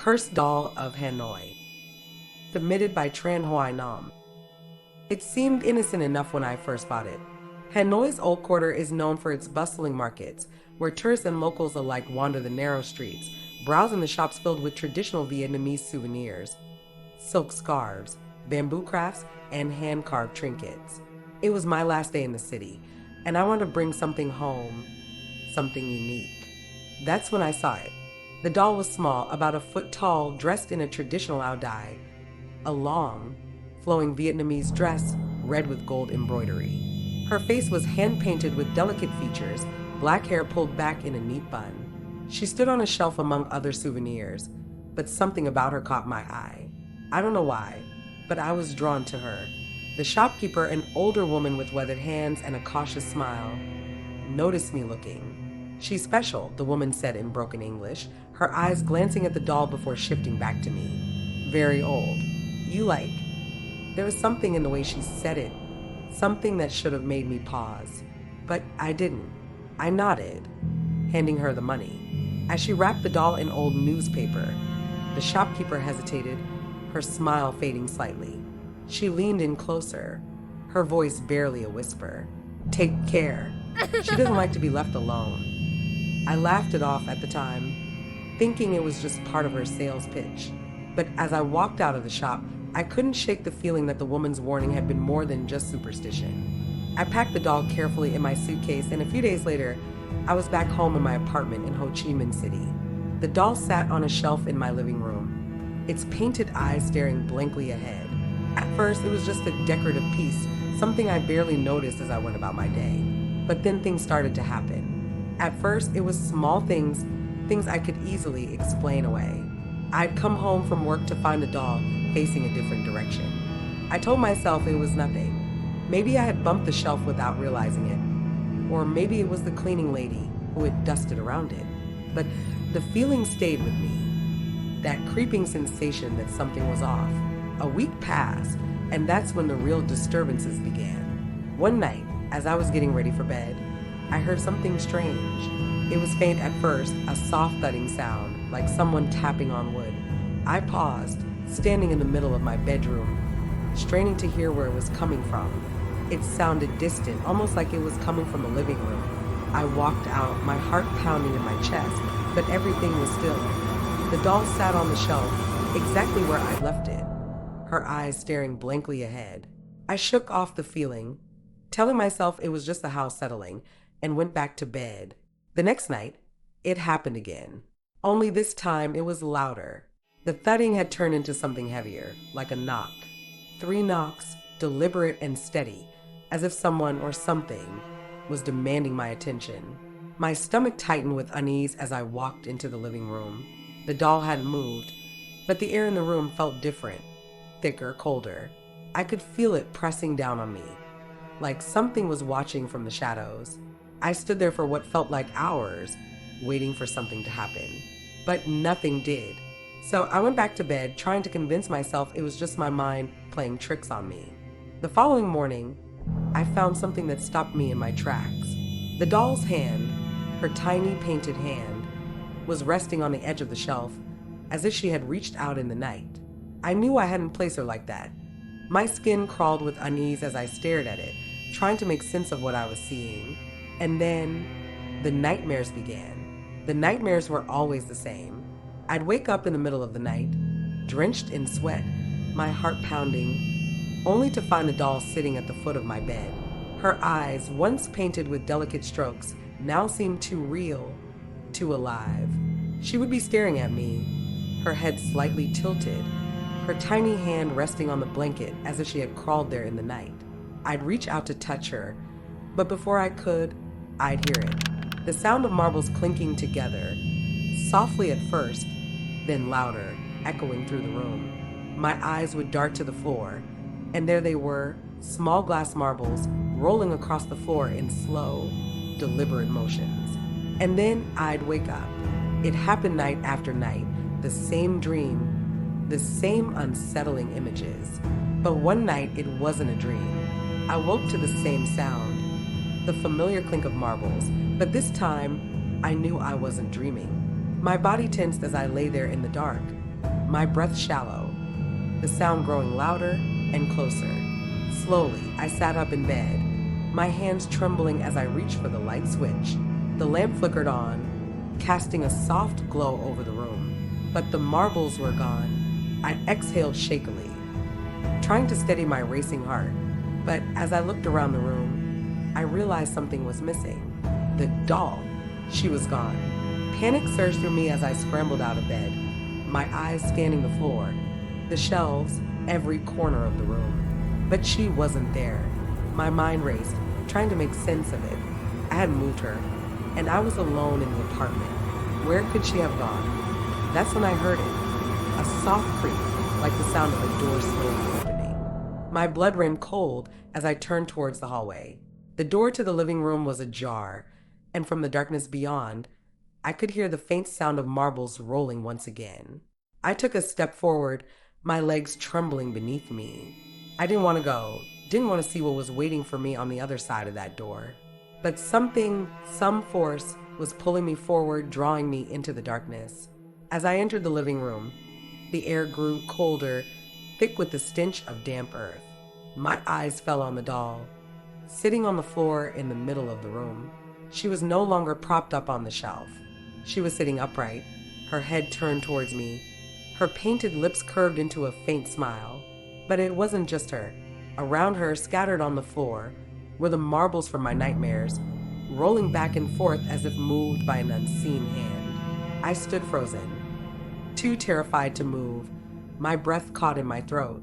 Cursed Doll of Hanoi, submitted by Tran Hoai. It seemed innocent enough when I first bought it. Hanoi's Old Quarter is known for its bustling markets, where tourists and locals alike wander the narrow streets, browsing the shops filled with traditional Vietnamese souvenirs, silk scarves, bamboo crafts, and hand-carved trinkets. It was my last day in the city, and I wanted to bring something home, something unique. That's when I saw it. The doll was small, about a foot tall, dressed in a traditional áo dai, a long, flowing Vietnamese dress, red with gold embroidery. Her face was hand-painted with delicate features, black hair pulled back in a neat bun. She stood on a shelf among other souvenirs, but something about her caught my eye. I don't know why, but I was drawn to her. The shopkeeper, an older woman with weathered hands and a cautious smile, noticed me looking. "She's special," the woman said in broken English, her eyes glancing at the doll before shifting back to me. "Very old. You like?" There was something in the way she said it, something that should have made me pause. But I didn't. I nodded, handing her the money. As she wrapped the doll in old newspaper, the shopkeeper hesitated, her smile fading slightly. She leaned in closer, her voice barely a whisper. "Take care. She doesn't like to be left alone." I laughed it off at the time, thinking it was just part of her sales pitch. But as I walked out of the shop, I couldn't shake the feeling that the woman's warning had been more than just superstition. I packed the doll carefully in my suitcase, and a few days later, I was back home in my apartment in Ho Chi Minh City. The doll sat on a shelf in my living room, its painted eyes staring blankly ahead. At first, it was just a decorative piece, something I barely noticed as I went about my day. But then things started to happen. At first, it was small things I could easily explain away. I'd come home from work to find the doll facing a different direction. I told myself it was nothing. Maybe I had bumped the shelf without realizing it. Or maybe it was the cleaning lady who had dusted around it. But the feeling stayed with me. That creeping sensation that something was off. A week passed, and that's when the real disturbances began. One night, as I was getting ready for bed, I heard something strange. It was faint at first, a soft thudding sound, like someone tapping on wood. I paused, standing in the middle of my bedroom, straining to hear where it was coming from. It sounded distant, almost like it was coming from the living room. I walked out, my heart pounding in my chest, but everything was still. The doll sat on the shelf, exactly where I'd left it, her eyes staring blankly ahead. I shook off the feeling, telling myself it was just the house settling, and went back to bed. The next night, it happened again. Only this time it was louder. The thudding had turned into something heavier, like a knock. 3 knocks, deliberate and steady, as if someone or something was demanding my attention. My stomach tightened with unease as I walked into the living room. The doll hadn't moved, but the air in the room felt different, thicker, colder. I could feel it pressing down on me, like something was watching from the shadows. I stood there for what felt like hours, waiting for something to happen. But nothing did. So I went back to bed, trying to convince myself it was just my mind playing tricks on me. The following morning, I found something that stopped me in my tracks. The doll's hand, her tiny painted hand, was resting on the edge of the shelf, as if she had reached out in the night. I knew I hadn't placed her like that. My skin crawled with unease as I stared at it, trying to make sense of what I was seeing. And then the nightmares began. The nightmares were always the same. I'd wake up in the middle of the night, drenched in sweat, my heart pounding, only to find the doll sitting at the foot of my bed. Her eyes, once painted with delicate strokes, now seemed too real, too alive. She would be staring at me, her head slightly tilted, her tiny hand resting on the blanket as if she had crawled there in the night. I'd reach out to touch her, but before I could, I'd hear it. The sound of marbles clinking together, softly at first, then louder, echoing through the room. My eyes would dart to the floor, and there they were, small glass marbles rolling across the floor in slow, deliberate motions. And then I'd wake up. It happened night after night, the same dream, the same unsettling images. But one night it wasn't a dream. I woke to the same sound, the familiar clink of marbles, but this time I knew I wasn't dreaming. My body tensed as I lay there in the dark, my breath shallow, the sound growing louder and closer. Slowly, I sat up in bed, my hands trembling as I reached for the light switch. The lamp flickered on, casting a soft glow over the room. But the marbles were gone. I exhaled shakily, trying to steady my racing heart. But as I looked around the room, I realized something was missing. The doll. She was gone. Panic surged through me as I scrambled out of bed, my eyes scanning the floor, the shelves, every corner of the room. But she wasn't there. My mind raced, trying to make sense of it. I had moved her, and I was alone in the apartment. Where could she have gone? That's when I heard it. A soft creak, like the sound of a door slowly opening. My blood ran cold as I turned towards the hallway. The door to the living room was ajar, and from the darkness beyond, I could hear the faint sound of marbles rolling once again. I took a step forward, my legs trembling beneath me. I didn't want to go, didn't want to see what was waiting for me on the other side of that door. But some force was pulling me forward, drawing me into the darkness. As I entered the living room, the air grew colder, thick with the stench of damp earth. My eyes fell on the doll, sitting on the floor in the middle of the room. She was no longer propped up on the shelf. She was sitting upright, her head turned towards me, her painted lips curved into a faint smile. But it wasn't just her. Around her, scattered on the floor, were the marbles from my nightmares, rolling back and forth as if moved by an unseen hand. I stood frozen, too terrified to move, my breath caught in my throat.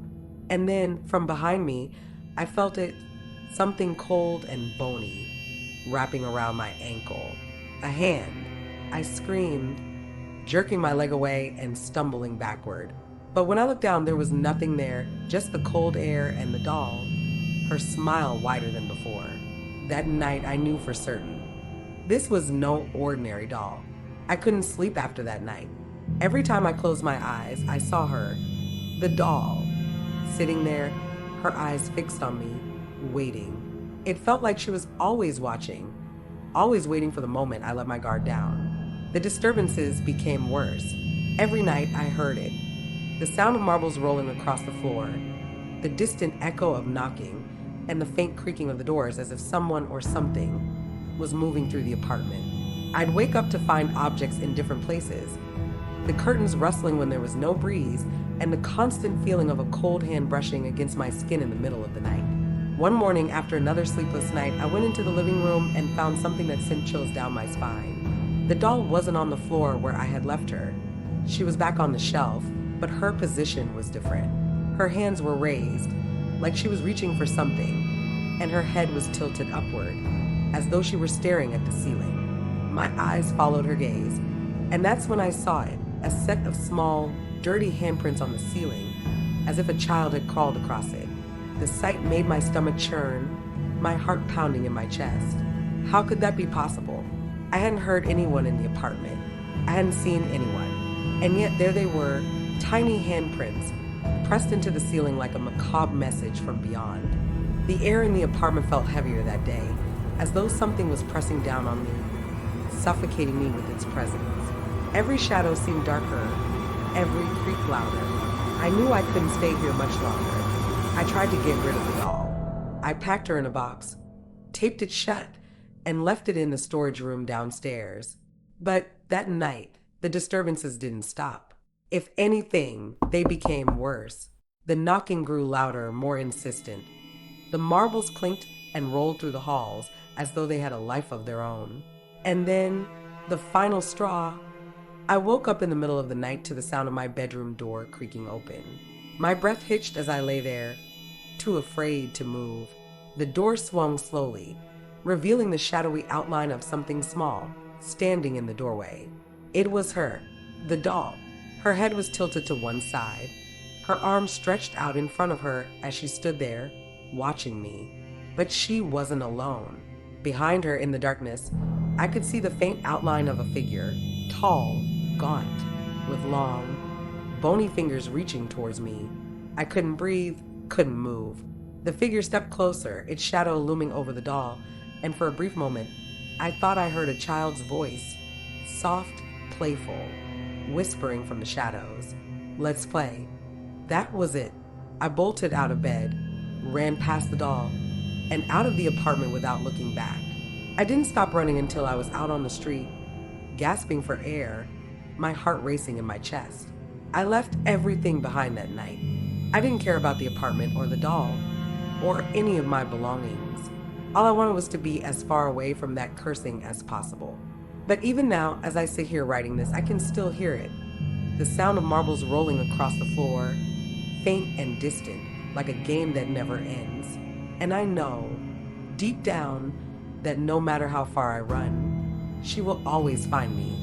And then, from behind me, I felt it, something cold and bony, wrapping around my ankle. A hand. I screamed, jerking my leg away and stumbling backward. But when I looked down, there was nothing there, just the cold air and the doll, her smile wider than before. That night, I knew for certain. This was no ordinary doll. I couldn't sleep after that night. Every time I closed my eyes, I saw her, the doll, sitting there, her eyes fixed on me, waiting. It felt like she was always watching, always waiting for the moment I let my guard down. The disturbances became worse. Every night I heard it. The sound of marbles rolling across the floor, the distant echo of knocking, and the faint creaking of the doors as if someone or something was moving through the apartment. I'd wake up to find objects in different places, the curtains rustling when there was no breeze, and the constant feeling of a cold hand brushing against my skin in the middle of the night. One morning, after another sleepless night, I went into the living room and found something that sent chills down my spine. The doll wasn't on the floor where I had left her. She was back on the shelf, but her position was different. Her hands were raised, like she was reaching for something, and her head was tilted upward, as though she were staring at the ceiling. My eyes followed her gaze, and that's when I saw it, a set of small, dirty handprints on the ceiling, as if a child had crawled across it. The sight made my stomach churn, my heart pounding in my chest. How could that be possible? I hadn't heard anyone in the apartment. I hadn't seen anyone. And yet there they were, tiny handprints, pressed into the ceiling like a macabre message from beyond. The air in the apartment felt heavier that day, as though something was pressing down on me, suffocating me with its presence. Every shadow seemed darker, every creak louder. I knew I couldn't stay here much longer. I tried to get rid of the doll. I packed her in a box, taped it shut, and left it in the storage room downstairs. But that night, the disturbances didn't stop. If anything, they became worse. The knocking grew louder, more insistent. The marbles clinked and rolled through the halls as though they had a life of their own. And then, the final straw. I woke up in the middle of the night to the sound of my bedroom door creaking open. My breath hitched as I lay there, too afraid to move. The door swung slowly, revealing the shadowy outline of something small, standing in the doorway. It was her, the doll. Her head was tilted to one side, her arms stretched out in front of her as she stood there, watching me. But she wasn't alone. Behind her in the darkness, I could see the faint outline of a figure, tall, gaunt, with long, bony fingers reaching towards me. I couldn't breathe, couldn't move. The figure stepped closer, its shadow looming over the doll, and for a brief moment, I thought I heard a child's voice, soft, playful, whispering from the shadows. Let's play. That was it. I bolted out of bed, ran past the doll, and out of the apartment without looking back. I didn't stop running until I was out on the street, gasping for air, my heart racing in my chest. I left everything behind that night. I didn't care about the apartment or the doll, or any of my belongings. All I wanted was to be as far away from that cursing as possible. But even now, as I sit here writing this, I can still hear it. The sound of marbles rolling across the floor, faint and distant, like a game that never ends. And I know, deep down, that no matter how far I run, she will always find me.